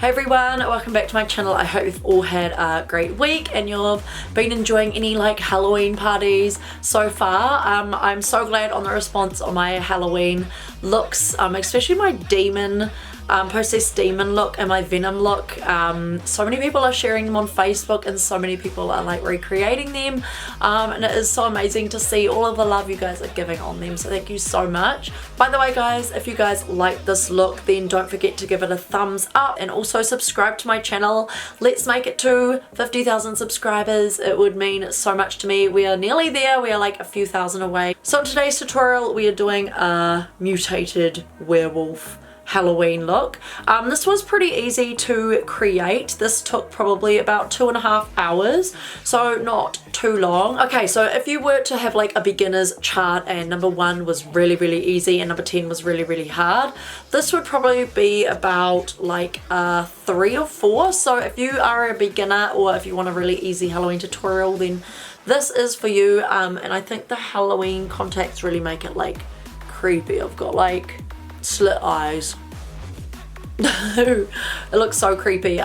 everyone, welcome back to my channel. I hope you've all had a great week and you've been enjoying any like Halloween parties so far. I'm so glad on the response on my Halloween looks, especially my demon possessed demon look and my venom look. So many people are sharing them on Facebook and so many people are like recreating them, and it is so amazing to see all of the love you guys are giving on them, so thank you so much. By the way guys, if you guys like this look then don't forget to give it a thumbs up and also subscribe to my channel. Let's make it to 50,000 subscribers. It would mean so much to me. We are nearly there. We are like a few thousand away. So in today's tutorial we are doing a mutated werewolf Halloween look. This was pretty easy to create. This took probably about 2.5 hours, so not too long. Okay, so if you were to have like a beginner's chart and number 1 was really easy and number 10 was really hard, this would probably be about like 3 or 4. So if you are a beginner or if you want a really easy Halloween tutorial, then this is for you. And I think the Halloween contacts really make it like creepy. I've got like slit eyes. It looks so creepy.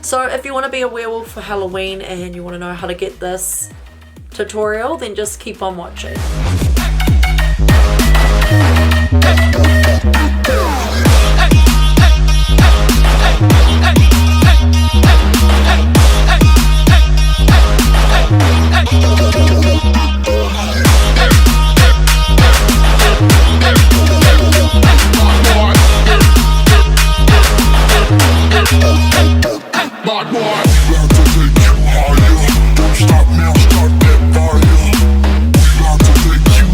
So if you want to be a werewolf for Halloween and you want to know how to get this tutorial, then just keep on watching. Take you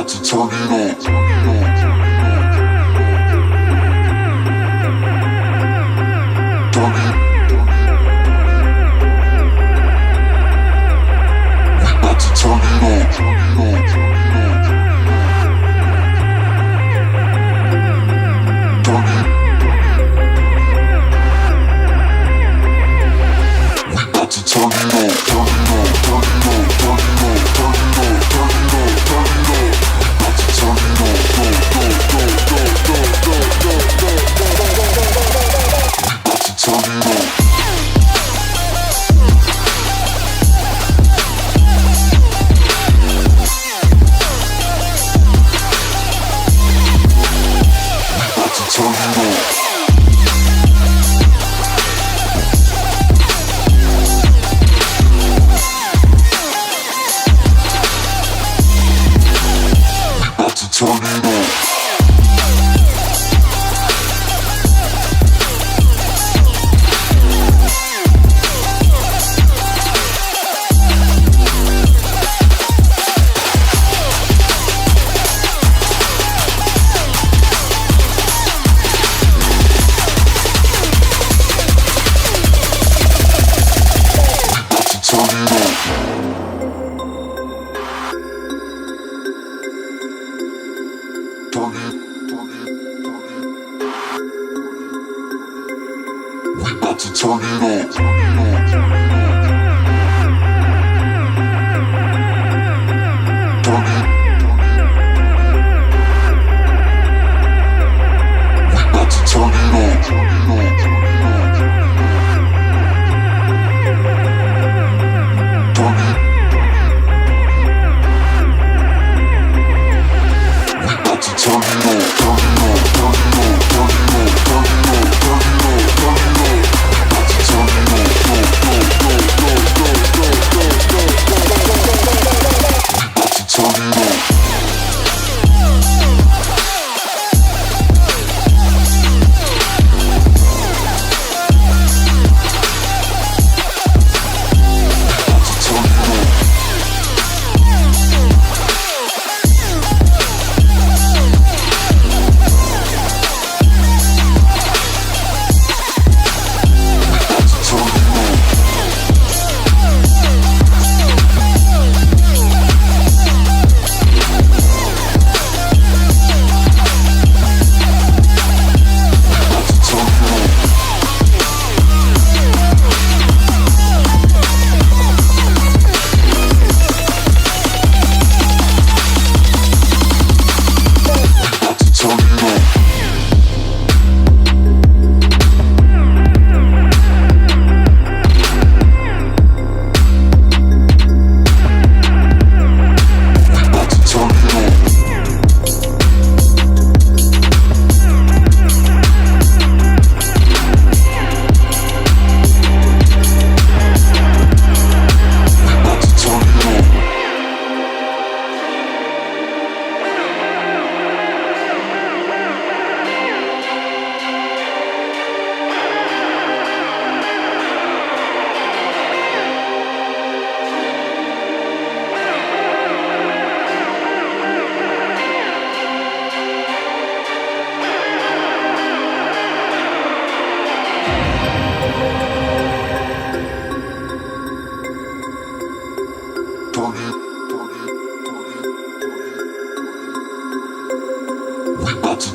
about to turn it on.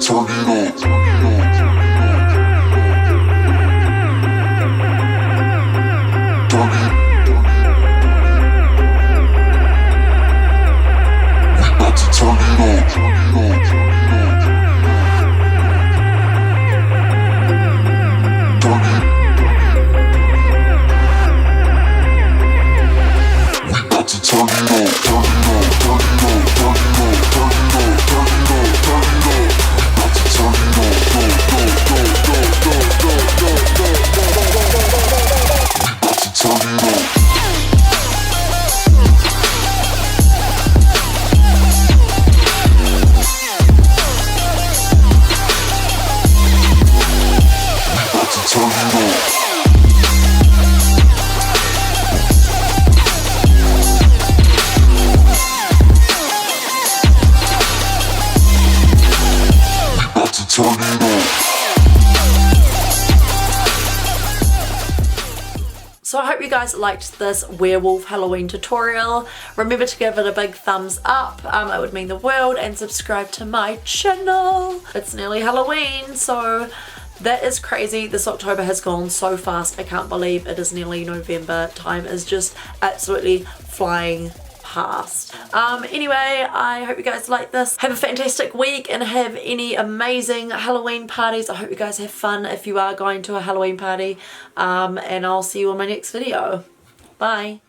Turn it on. you guys liked this werewolf Halloween tutorial. Remember to give it a big thumbs up, it would mean the world, and subscribe to my channel. It's nearly Halloween, so that is crazy. This October has gone so fast. I can't believe it is nearly November. Time is just absolutely flying past. Anyway, I hope you guys like this. Have a fantastic week and have any amazing Halloween parties. I hope you guys have fun if you are going to a Halloween party. And I'll see you on my next video. Bye.